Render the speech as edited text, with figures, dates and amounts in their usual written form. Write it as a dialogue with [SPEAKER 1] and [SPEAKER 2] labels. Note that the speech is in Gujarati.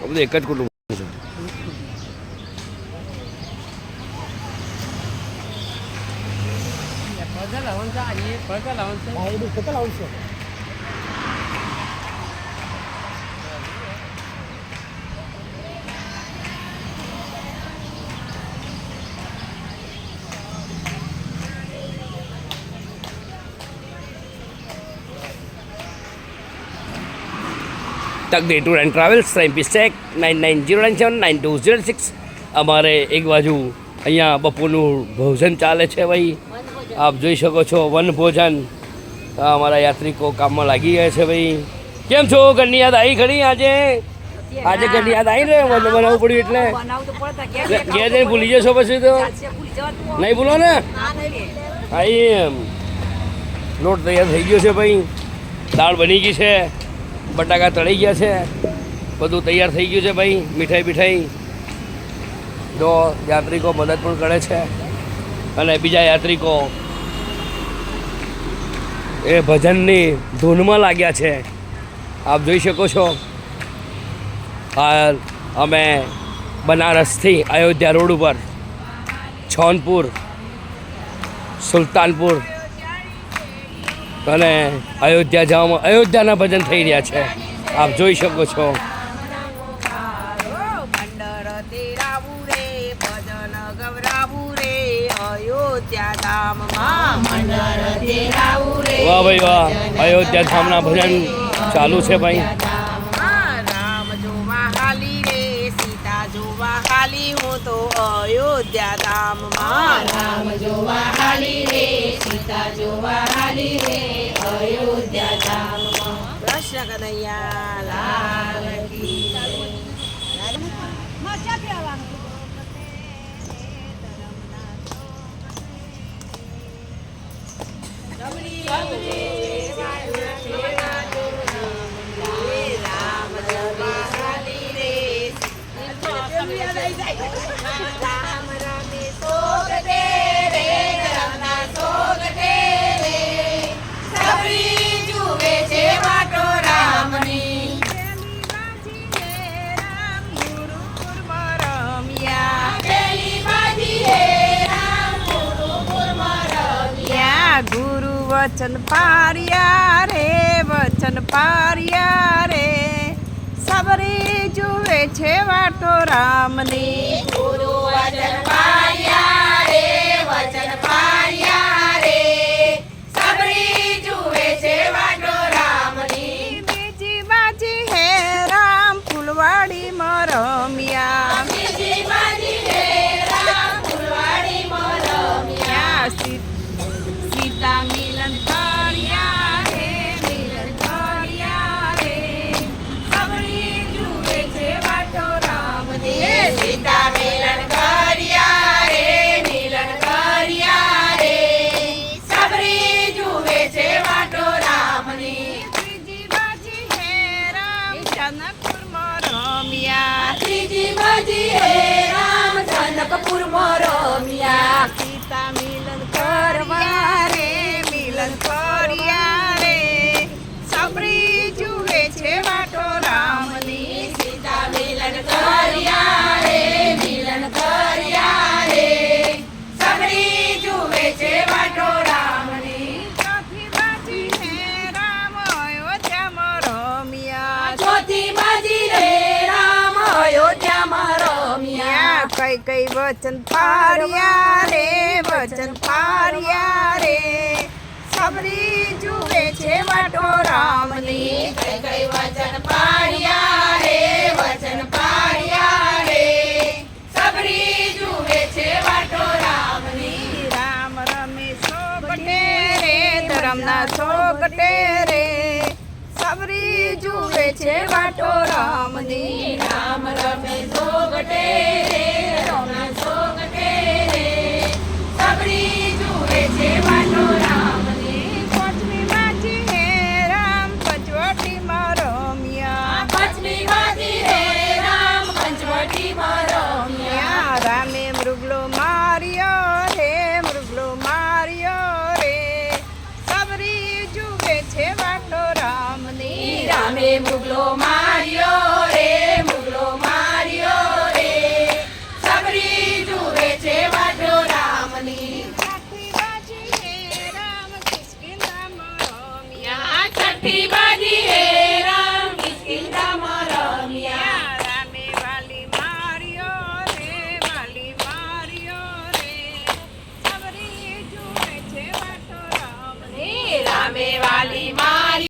[SPEAKER 1] બધું એક જ કુટુંબ છે. તકદીર ટૂર એન્ડ ટ્રાવેલ્સ MPSEC 9909792006. અમારે એક બાજુ અહીંયા બપોરનું ભોજન ચાલે છે ભાઈ, આપ જોઈ શકો છો વન ભોજન. અમારા યાત્રિકો કામમાં લાગી ગયા છે ભાઈ. કેમ છો? ઘરની યાદ આવી ખરી આજે? આજે ઘરની યાદ આવી ને બનાવવું પડ્યું એટલે ઘેર જઈને ભૂલી જશો પછી તો નહીં ભૂલો ને. હા એમ લોટ તૈયાર થઈ ગયો છે ભાઈ, દાળ બની ગઈ છે, બટાકા તળી ગયા છે, બધું તૈયાર થઈ ગયું છે ભાઈ. મીઠાઈ બીઠાઈ જો યાત્રિકો મદદ પણ કરે છે અને બીજા યાત્રિકો એ ભજનની ધૂનમાં લાગ્યા છે, આપ જોઈ શકો છો. હાલ અમે બનારસથી અયોધ્યા રોડ ઉપર છોનપુર, સુલતાનપુર અને અયોધ્યા જવામાં અયોધ્યાના ભજન થઈ રહ્યા છે, આપ જોઈ શકો છો. વાહ ભાઈ વાહ, અયોધ્યા ધામના ભજન ચાલુ છે ભાઈ.
[SPEAKER 2] રામ જોવા હાલી રે, સીતા જોવા હાલી, હું તો અયોધ્યા ધામમાં.
[SPEAKER 3] રામ જોવા હાલી રે, સીતા જોવા હાલી રે, અયોધ્યા ધામમાં.
[SPEAKER 2] કૃષ્ણ કનૈયા લાલ કી જય. ગુરુ વચન પાર્યા રે, વચન પાર્યા રે, સબરી જુએ છે વાટો રામની.
[SPEAKER 3] ગુરુ વચન પાર્યા રે, વચન પાર્યા રે, સબરી જુએ છે વાટો રામની.
[SPEAKER 2] બીજી બાજી હે રામ ફૂલવાડી રમ્યા,
[SPEAKER 3] બીજી બાજી હે રામ ફૂલવાડી રમ્યા.
[SPEAKER 2] સીતા મિલન કર્યા રે, મિલન કર્યા રે, સબરી જુએ છે વાટો રામની.
[SPEAKER 3] સીતા મિલન કર્યા રે, મિલન કર્યા રે, સબરી જુએ છે વાટો રામની.
[SPEAKER 2] ત્રીજી બાજી હે રામ જનકપુરમાં રમ્યા,
[SPEAKER 3] ત્રીજી બાજી હે રામ જનકપુરમાં રમ્યા.
[SPEAKER 2] સીતા મિલન કરવા રે, મિલન કર્યા રે, સબરી જુએ છે વાટો રામની.
[SPEAKER 3] સીતા મિલન કર્યા રે, મિલન કર્યા રે, સબરી જુએ છે વાટો રામની.
[SPEAKER 2] ચોથી બાજી હે રામ અયોધ્યામાં રમ્યા,
[SPEAKER 3] ચોથી બાજી રે રામ અયોધ્યામાં રમ્યા.
[SPEAKER 2] કઈ કઈ વચન પાર્યા રે, વચન પાર્યા રે, સબરી જુએ છે વાટો રામની.
[SPEAKER 3] કઈ કઈ વચન પાડ્યા રે, વચન પાડ્યા રે, સબરી જુએ છે વાટો રામની.
[SPEAKER 2] રામ રમે સોગટે રે, ધરમના સોગટે રે, સબરી જુએ છે વાટો રામની.
[SPEAKER 3] રામ રમે સોગટે રે, રમના સોગટે રે, સબરી જુએ છે વાટો રામની.
[SPEAKER 2] પાંચમી બાજી હે રામ પંચવટીમાં રમ્યા,
[SPEAKER 3] પંચમી બાજી રે રામ પંચવટીમાં રમ્યા.
[SPEAKER 2] રામે મૃગલો માર્યો રે, મૃગલો માર્યો રે, સબરી જુએ છે વાટો રામની.
[SPEAKER 3] રામે મૃગલો માર્યો હેપી